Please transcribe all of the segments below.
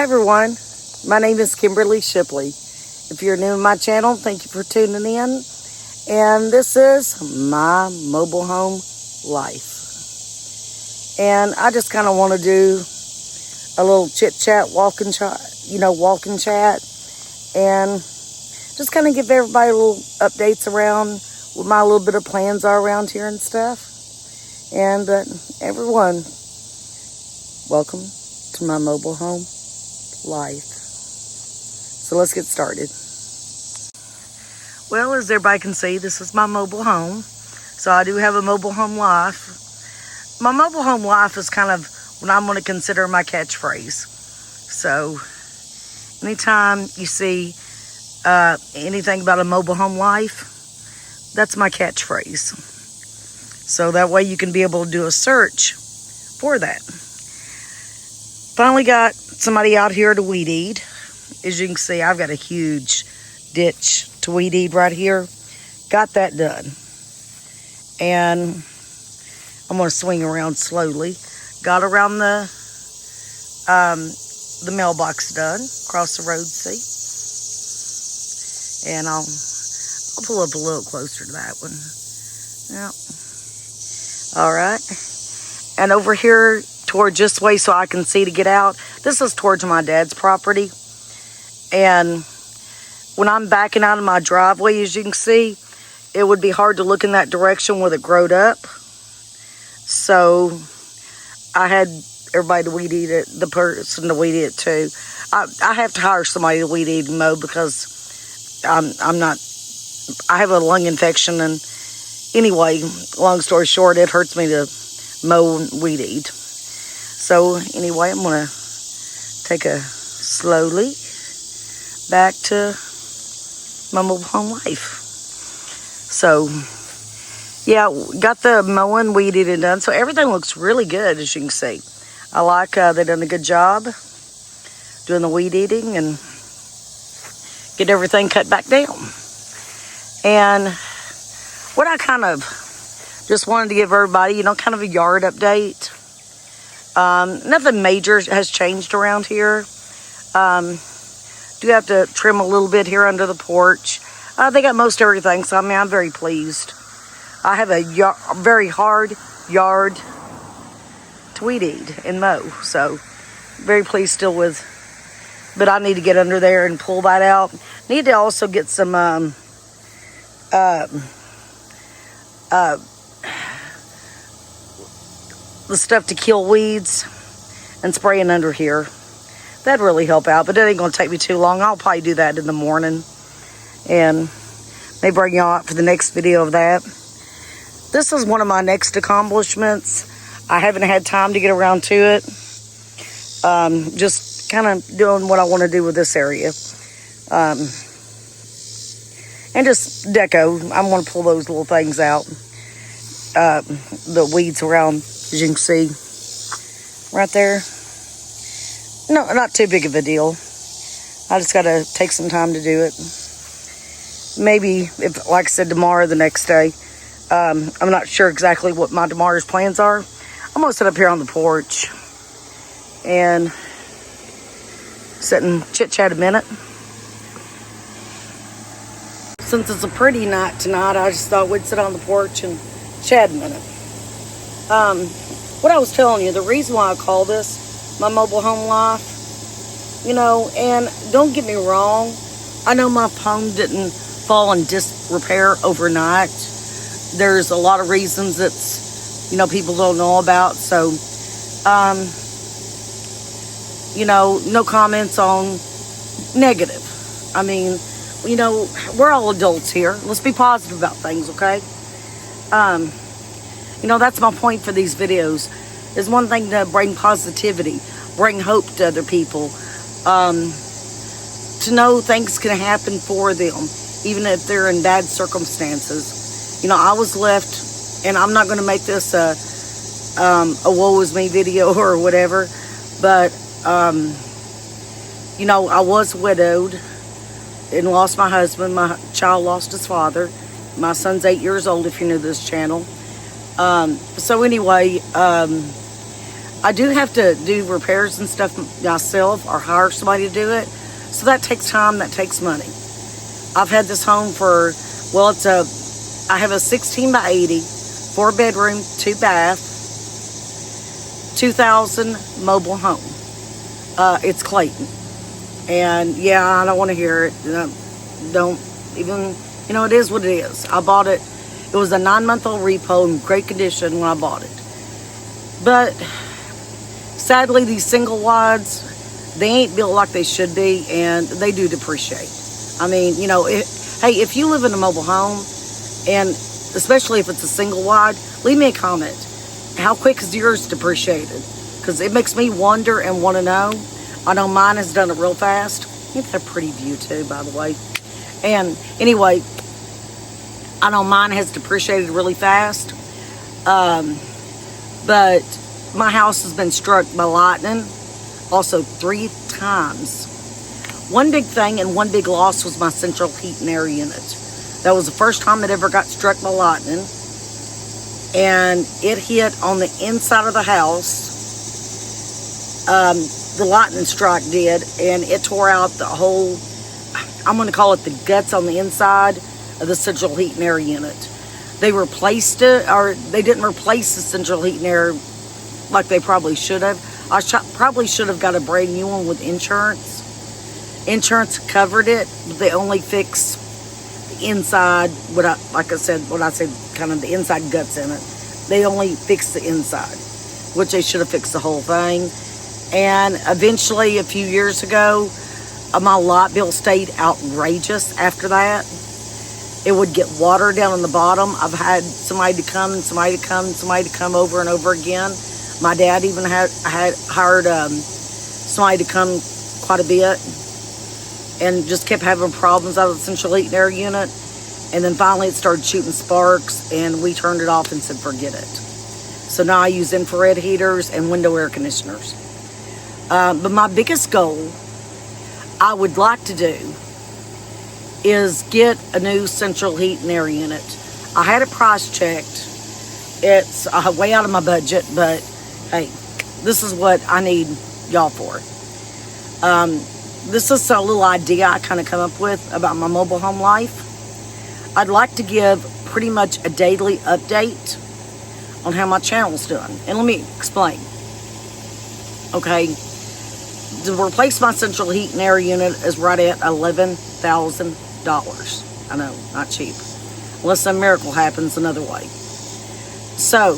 everyone, my name is Kimberly Shipley. If you're new to my channel, thank you for tuning in. And this is my mobile home life. And I just kind of want to do a little chit-chat, walk and chat, and just kind of give everybody a little updates around what my little bit of plans are around here and stuff. And everyone, welcome to my mobile home life. So let's get started. Well, as everybody can see, this is my mobile home. So I do have a mobile home life. My mobile home life is kind of what I'm going to consider my catchphrase. So anytime you see anything about a mobile home life, that's my catchphrase. So that way you can be able to do a search for that. Finally got somebody out here to weed eat. As you can see, I've got a huge ditch to weed eat right here. Got that done. And I'm going to swing around slowly. Got around the mailbox done. Across the road, see? And I'll pull up a little closer to that one. Yep. All right. And over here toward this way so I can see to get out. This is towards my dad's property. And when I'm backing out of my driveway, as you can see, it would be hard to look in that direction with it growed up. So I had everybody to weed eat it, the person to weed eat it too. I have to hire somebody to weed eat and mow because I have a lung infection, and anyway, long story short, it hurts me to mow and weed eat. So anyway, I'm going to take a slowly back to my mobile home life. So yeah, got the mowing, weed eating done. So everything looks really good, as you can see. I like they've done a good job doing the weed eating and get everything cut back down. And what I kind of just wanted to give everybody, kind of a yard update. Nothing major has changed around here. Do have to trim a little bit here under the porch. They got most everything, so I'm very pleased. I have a very hard yard to weed eat and mow, so very pleased still with. But I need to get under there and pull that out. Need to also get some the stuff to kill weeds and spraying under here. That'd really help out, but it ain't gonna take me too long. I'll probably do that in the morning and may bring y'all out for the next video of that. This is one of my next accomplishments. I haven't had time to get around to it. Just kind of doing what I want to do with this area. And just deco. I'm going to pull those little things out. The weeds around, as you can see. Right there. No, not too big of a deal. I just got to take some time to do it. Maybe, if, like I said, tomorrow or the next day. I'm not sure exactly what my tomorrow's plans are. I'm going to sit up here on the porch and sit and chit-chat a minute. Since it's a pretty night tonight, I just thought we'd sit on the porch and chat a minute. What I was telling you, the reason why I call this my mobile home life, and don't get me wrong, I know my home didn't fall in disrepair overnight. There's a lot of reasons it's, people don't know about. So, no comments on negative. I mean, we're all adults here. Let's be positive about things, okay? That's my point for these videos. Is one thing to bring positivity, bring hope to other people, to know things can happen for them, even if they're in bad circumstances. I was left, and I'm not going to make this a woe is me video or whatever, but, I was widowed and lost my husband. My child lost his father. My son's 8 years old, if you're new to this channel. So anyway, I do have to do repairs and stuff myself or hire somebody to do it. So that takes time, that takes money. I've had this home for, well, I have a 16 by 80, 4 bedroom, 2 bath, 2000 mobile home. It's Clayton. And yeah, I don't want to hear it. Don't even, it is what it is. I bought it. It was a 9-month-old repo in great condition when I bought it. But sadly, these single wides, they ain't built like they should be, and they do depreciate. I mean, hey, if you live in a mobile home, and especially if it's a single wide, leave me a comment. How quick is yours depreciated? Because it makes me wonder and want to know. I know mine has done it real fast. It's a pretty view too, by the way. And anyway, I know mine has depreciated really fast. But my house has been struck by lightning also 3 times. One big thing and one big loss was my central heat and air unit. That was the first time it ever got struck by lightning. And it hit on the inside of the house. The lightning strike did, and it tore out the whole, I'm going to call it the guts on the inside of the central heat and air unit. They replaced it, or they didn't replace the central heat and air like they probably should have. I probably should have got a brand new one with insurance. Insurance covered it, but they only fixed the inside, when I said, kind of the inside guts in it. They only fixed the inside, which they should have fixed the whole thing. And eventually, a few years ago, my light bill stayed outrageous after that. It would get water down on the bottom. I've had somebody to come over and over again. My dad even had hired somebody to come quite a bit, and just kept having problems out of the central heat and air unit. And then finally it started shooting sparks, and we turned it off and said forget it. So now I use infrared heaters and window air conditioners. But my biggest goal I would like to do is get a new central heat and air unit. I had it price checked. It's way out of my budget, but hey, this is what I need y'all for. This is a little idea I kind of come up with about my mobile home life. I'd like to give pretty much a daily update on how my channel's doing. And let me explain. Okay, to replace my central heat and air unit is right at $11,000. I know, not cheap. Unless some miracle happens another way. So,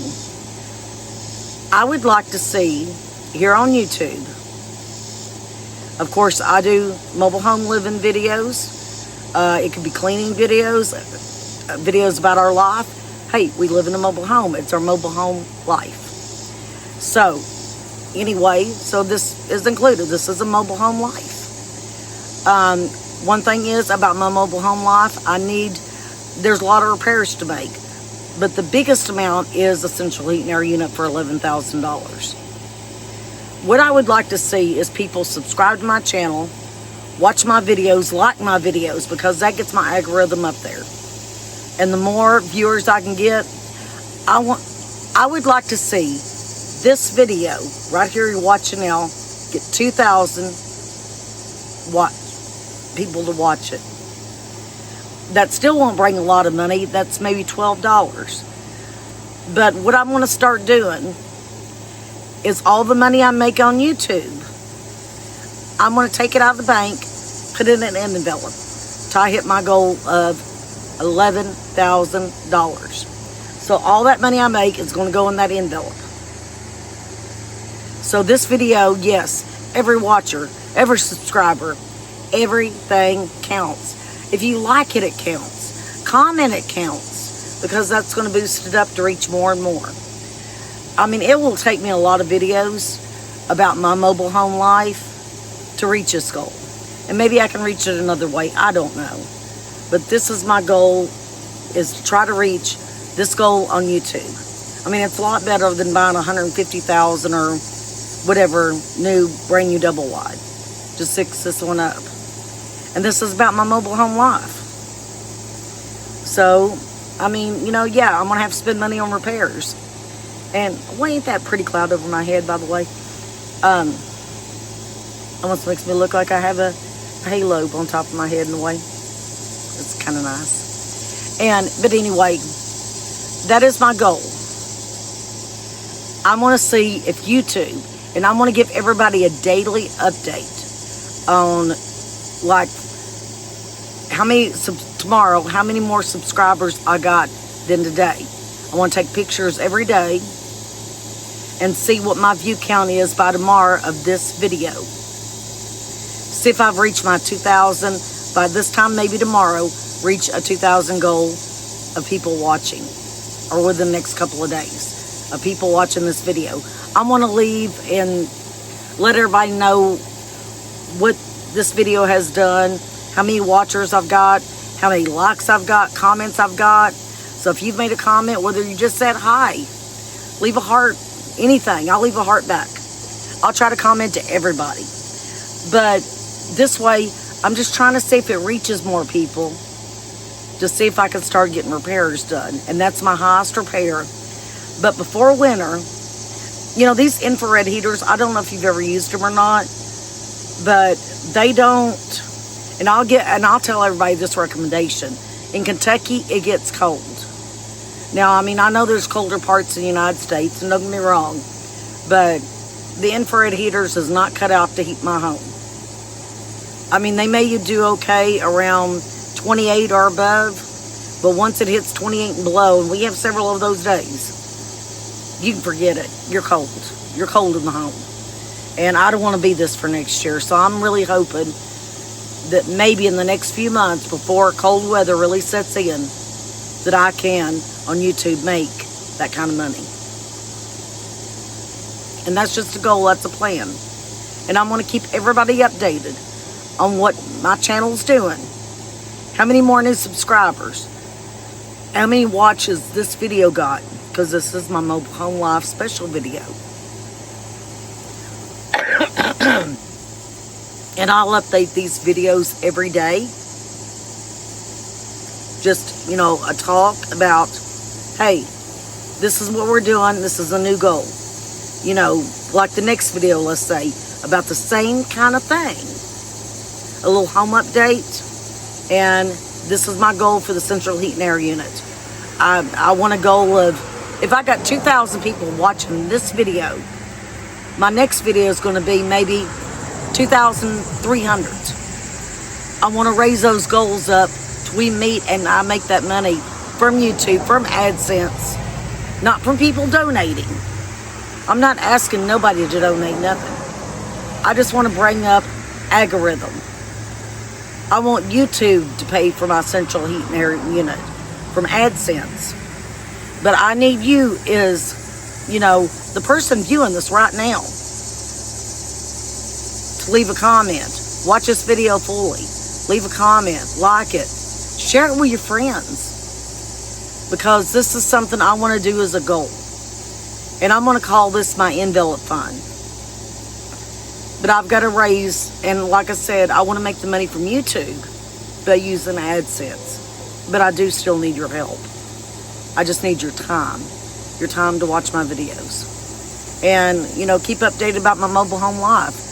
I would like to see here on YouTube, of course, I do mobile home living videos. It could be cleaning videos, videos about our life. Hey, we live in a mobile home. It's our mobile home life. So, anyway, so this is included. This is a mobile home life. One thing is about my mobile home life, there's a lot of repairs to make. But the biggest amount is a central heat and air unit for $11,000. What I would like to see is people subscribe to my channel, watch my videos, like my videos, because that gets my algorithm up there. And the more viewers I can get, I would like to see this video right here you're watching now get 2,000 people to watch it. That still won't bring a lot of money. That's maybe $12. But what I'm going to start doing is all the money I make on YouTube, I'm going to take it out of the bank, put it in an envelope till I hit my goal of $11,000. So all that money I make is going to go in that envelope. So this video, yes, every watcher, every subscriber, everything counts. If you like it, it counts. Comment, it counts, because that's going to boost it up to reach more and more. I mean, it will take me a lot of videos about my mobile home life to reach this goal. And maybe I can reach it another way. I don't know. But this is my goal, is to try to reach this goal on YouTube. I mean, it's a lot better than buying 150,000 or whatever brand new double wide. Just fix this one up. And this is about my mobile home life. So, I mean, yeah, I'm going to have to spend money on repairs. And why ain't that pretty cloud over my head, by the way? Almost makes me look like I have a halo on top of my head in a way. It's kind of nice. But anyway, that is my goal. I want to see if YouTube, and I want to give everybody a daily update on, like, how many more subscribers I got than today. I want to take pictures every day and see what my view count is by tomorrow of this video. See if I've reached my 2,000 by this time, maybe tomorrow, reach a 2,000 goal of people watching, or within the next couple of days of people watching this video. I want to leave and let everybody know what this video has done, how many watchers I've got, how many likes I've got, comments I've got. So if you've made a comment, whether you just said hi, leave a heart, anything, I'll leave a heart back. I'll try to comment to everybody. But this way, I'm just trying to see if it reaches more people, to see if I can start getting repairs done. And that's my highest repair. But before winter, you know, these infrared heaters, I don't know if you've ever used them or not, but they don't, and I'll tell everybody this recommendation. In Kentucky, it gets cold. Now, I mean, I know there's colder parts in the United States, and don't get me wrong, but the infrared heaters is not cut out to heat my home. I mean, they may do okay around 28 or above, but once it hits 28 and below, and we have several of those days, you can forget it. You're cold. You're cold in the home. And I don't want to be this for next year. So I'm really hoping that maybe in the next few months, before cold weather really sets in, that I can, on YouTube, make that kind of money. And that's just a goal. That's a plan. And I'm going to keep everybody updated on what my channel's doing. How many more new subscribers? How many watches this video got? Because this is my mobile home live special video. And I'll update these videos every day. Just, you know, a talk about, hey, this is what we're doing. This is a new goal. You know, like the next video, let's say, about the same kind of thing. A little home update. And this is my goal for the central heat and air unit. I want a goal of, if I got 2,000 people watching this video, my next video is going to be maybe 2,300. I want to raise those goals up till we meet and I make that money from YouTube, from AdSense, not from people donating. I'm not asking nobody to donate nothing. I just want to bring up algorithm. I want YouTube to pay for my central heat and air unit from AdSense. But I need you is, you know, the person viewing this right now, to leave a comment. Watch this video fully. Leave a comment. Like it. Share it with your friends. Because this is something I want to do as a goal. And I'm going to call this my envelope fund. But I've got to raise, and like I said, I want to make the money from YouTube by using AdSense. But I do still need your help. I just need your time to watch my videos. And, you know, keep updated about my mobile home life.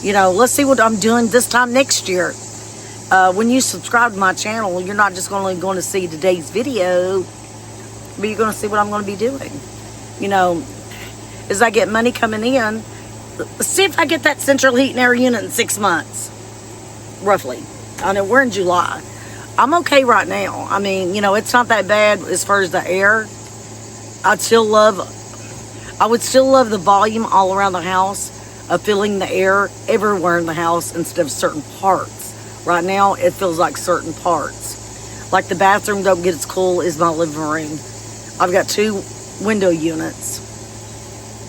You know, let's see what I'm doing this time next year. When you subscribe to my channel, you're not just only going to see today's video, but you're going to see what I'm going to be doing. You know, as I get money coming in, see if I get that central heat and air unit in 6 months, roughly. I know we're in July. I'm okay right now. I mean, you know, it's not that bad as far as the air. I would still love the volume all around the house of feeling the air everywhere in the house instead of certain parts. Right now, it feels like certain parts. Like the bathroom don't get as cool as my living room. I've got 2 window units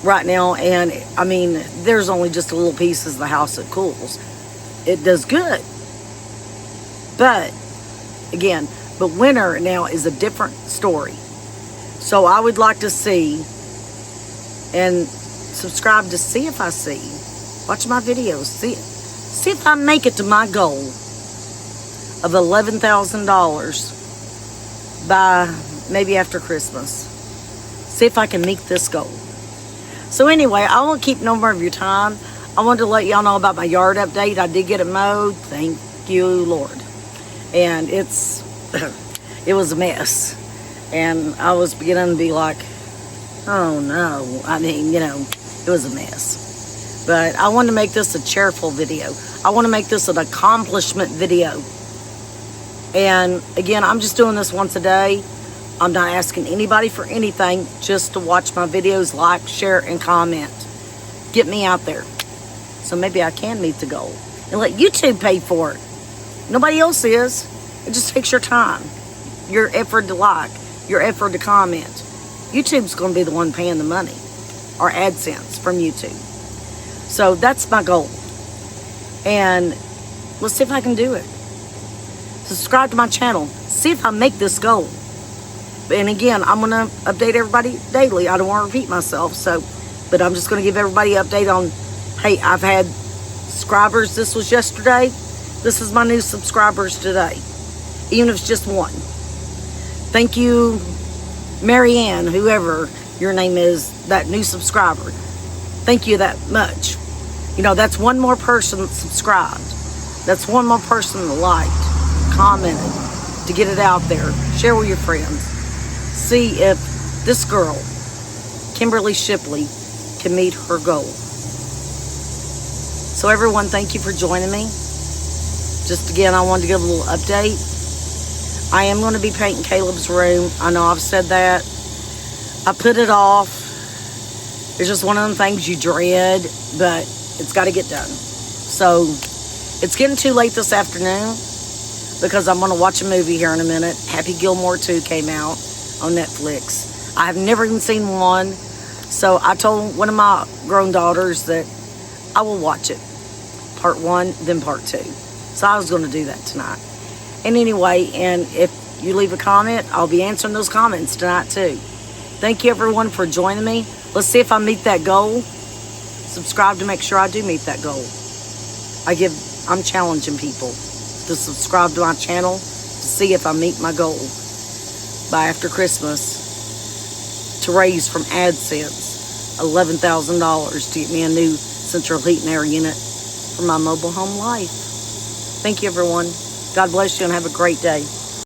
right now, and I mean, there's only just a little pieces of the house that cools. It does good. But again, but winter now is a different story. So I would like to see and subscribe to see if I see. Watch my videos. See if I make it to my goal of $11,000 by maybe after Christmas. See if I can meet this goal. So anyway, I won't keep no more of your time. I wanted to let y'all know about my yard update. I did get it mowed. Thank you, Lord. And it was a mess. And I was beginning to be like, oh no. I mean, it was a mess. But I want to make this a cheerful video. I want to make this an accomplishment video. And again, I'm just doing this once a day. I'm not asking anybody for anything, just to watch my videos, like, share, and comment. Get me out there. So maybe I can meet the goal. And let YouTube pay for it. Nobody else is. It just takes your time. Your effort to like. Your effort to comment. YouTube's going to be the one paying the money. Or AdSense from YouTube. So that's my goal. And let's see if I can do it. Subscribe to my channel. See if I make this goal. And again, I'm going to update everybody daily. I don't want to repeat myself. But I'm just going to give everybody an update on, hey, I've had subscribers. This was yesterday. This is my new subscribers today. Even if it's just one. Thank you, Marianne, whoever your name is, that new subscriber. Thank you that much. That's one more person that subscribed. That's one more person that liked, commented, to get it out there. Share with your friends. See if this girl, Kimberly Shipley, can meet her goal. So everyone, thank you for joining me. Just again, I wanted to give a little update. I am going to be painting Caleb's room. I know I've said that. I put it off. It's just one of them things you dread, but it's got to get done. So it's getting too late this afternoon because I'm going to watch a movie here in a minute. Happy Gilmore 2 came out on Netflix. I have never even seen one. So I told one of my grown daughters that I will watch it. Part 1, then part 2. So I was going to do that tonight. And anyway, and if you leave a comment, I'll be answering those comments tonight too. Thank you everyone for joining me. Let's see if I meet that goal. Subscribe to make sure I do meet that goal. I'm challenging people to subscribe to my channel to see if I meet my goal by after Christmas to raise from AdSense $11,000 to get me a new central heat and air unit for my mobile home life. Thank you, everyone. God bless you and have a great day.